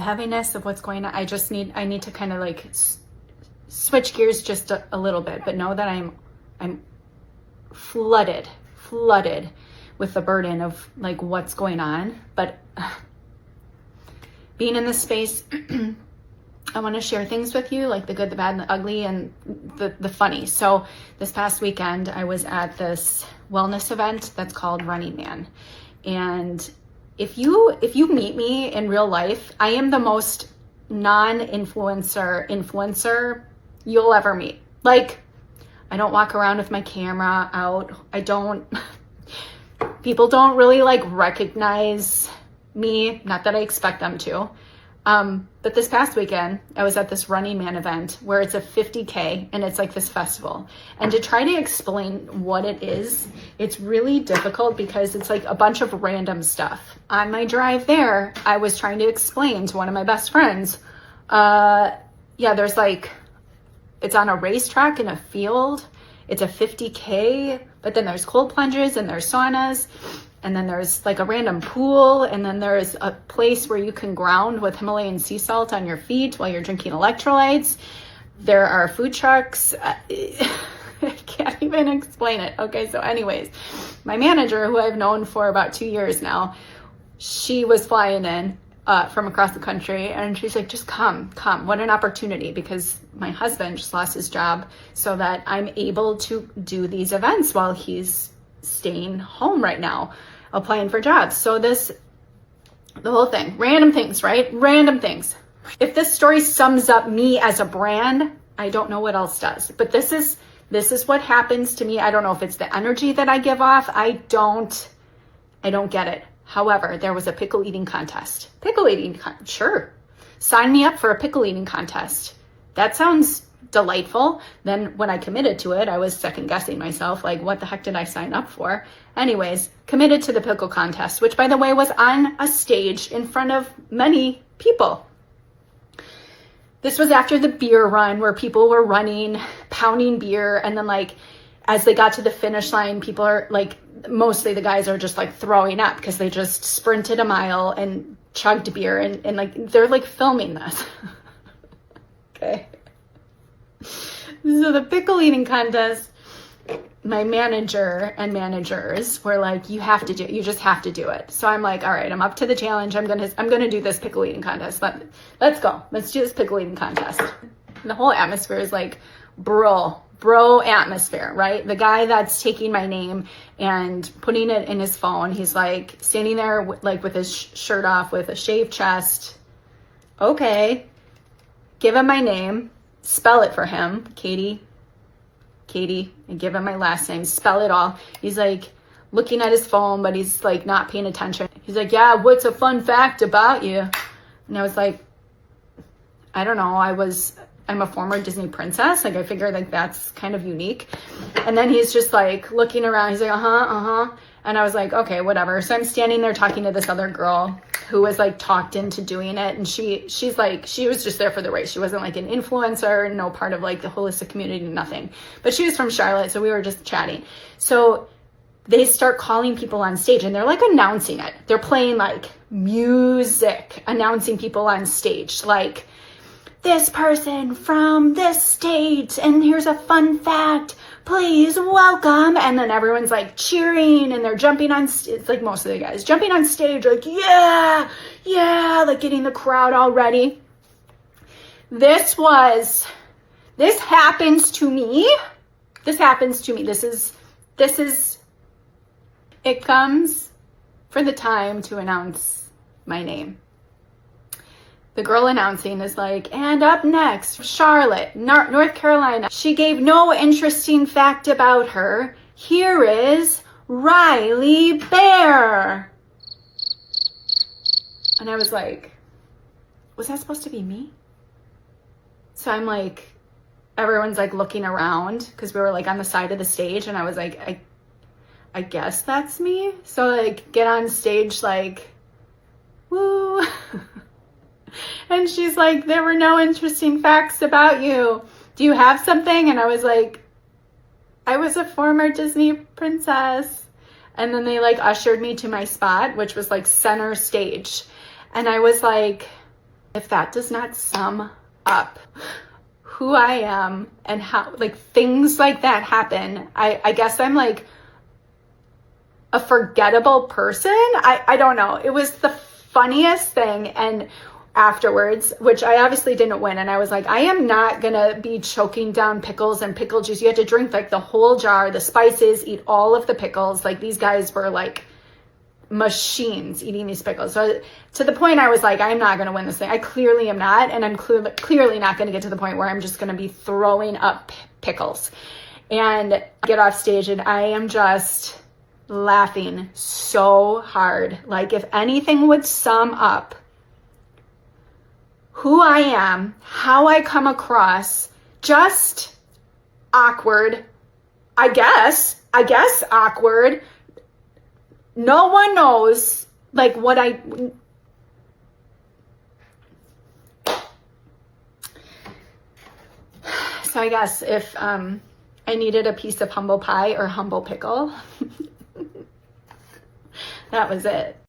heaviness of what's going on. I need to kind of like switch gears just a little bit, but know that I'm flooded with the burden of like what's going on. But being in this space, I want to share things with you, like the good, the bad, and the ugly, and the funny. So this past weekend, I was at this wellness event that's called Running Man. And if you meet me in real life, I am the most influencer you'll ever meet. Like, I don't walk around with my camera out. People don't really like recognize me. Not that I expect them to. But this past weekend, I was at this Running Man event where it's a 50K and it's like this festival. And to try to explain what it is, it's really difficult because it's like a bunch of random stuff. On my drive there, I was trying to explain to one of my best friends, there's like, it's on a racetrack in a field. It's a 50K, but then there's cold plunges and there's saunas. And then there's like a random pool, and then there's a place where you can ground with Himalayan sea salt on your feet while you're drinking electrolytes. There are food trucks. I can't even explain it. Okay, so anyways, my manager, who I've known for about 2 years now, she was flying in from across the country, and she's like, just come. What an opportunity, because my husband just lost his job so that I'm able to do these events while he's staying home right now, applying for jobs. So the whole thing, random things, right? Random things. If this story sums up me as a brand, I don't know what else does, but this is what happens to me. I don't know if it's the energy that I give off. I don't get it. However, there was a pickle eating contest. Sure. Sign me up for a pickle eating contest. That sounds delightful. Then when I committed to it, I was second guessing myself, like, what the heck did I sign up for? Anyways, committed to the pickle contest, which by the way was on a stage in front of many people. This was after the beer run where people were running, pounding beer, and then like as they got to the finish line, people are like, mostly the guys are just like throwing up because they just sprinted a mile and chugged beer, and like they're like filming this. Okay. So the pickle eating contest, my manager and managers were like, you just have to do it. So I'm like, all right, I'm up to the challenge. I'm gonna do this pickle eating contest. Let's go. Let's do this pickle eating contest. And the whole atmosphere is like bro atmosphere, right? The guy that's taking my name and putting it in his phone, he's like standing there with his shirt off with a shaved chest. Okay, give him my name. Spell it for him, Katie, and give him my last name, spell it all. He's like looking at his phone, but he's like not paying attention. He's like, yeah, what's a fun fact about you? And I was like, I don't know. I'm a former Disney princess. Like I figured like that's kind of unique. And then he's just like looking around. He's like, uh-huh. And I was like, okay, whatever. So I'm standing there talking to this other girl who was like talked into doing it. And she's like, she was just there for the race. She wasn't like an influencer, no part of like the holistic community, nothing. But she was from Charlotte. So we were just chatting. So they start calling people on stage and they're like announcing it. They're playing like music, announcing people on stage. Like, this person from this state, and here's a fun fact, please welcome. And then everyone's like cheering and they're jumping on it's like most of the guys jumping on stage like yeah, like getting the crowd all ready. This happens to me. It comes for the time to announce my name. The girl announcing is like, and up next, Charlotte, North Carolina. She gave no interesting fact about her. Here is Ryley Bear. And I was like, was that supposed to be me? So I'm like, everyone's like looking around because we were like on the side of the stage, and I was like, I guess that's me. So like get on stage like, woo. And she's like, there were no interesting facts about you. Do you have something? And I was like, I was a former Disney princess. And then they like ushered me to my spot, which was like center stage. And I was like, If that does not sum up who I am and how, like, things like that happen, I guess I'm like a forgettable person. I don't know. It was the funniest thing. And afterwards, which I obviously didn't win, and I was like, I am not gonna be choking down pickles and pickle juice. You had to drink like the whole jar, the spices, eat all of the pickles. Like, these guys were like machines eating these pickles. So to the point I was like, I'm not going to win this thing. I clearly am not. And I'm clearly not going to get to the point where I'm just going to be throwing up pickles. And I get off stage and I am just laughing so hard. Like, if anything would sum up who I am, how I come across, just awkward. I guess awkward. No one knows, like, what I... So I guess if I needed a piece of humble pie or humble pickle, that was it.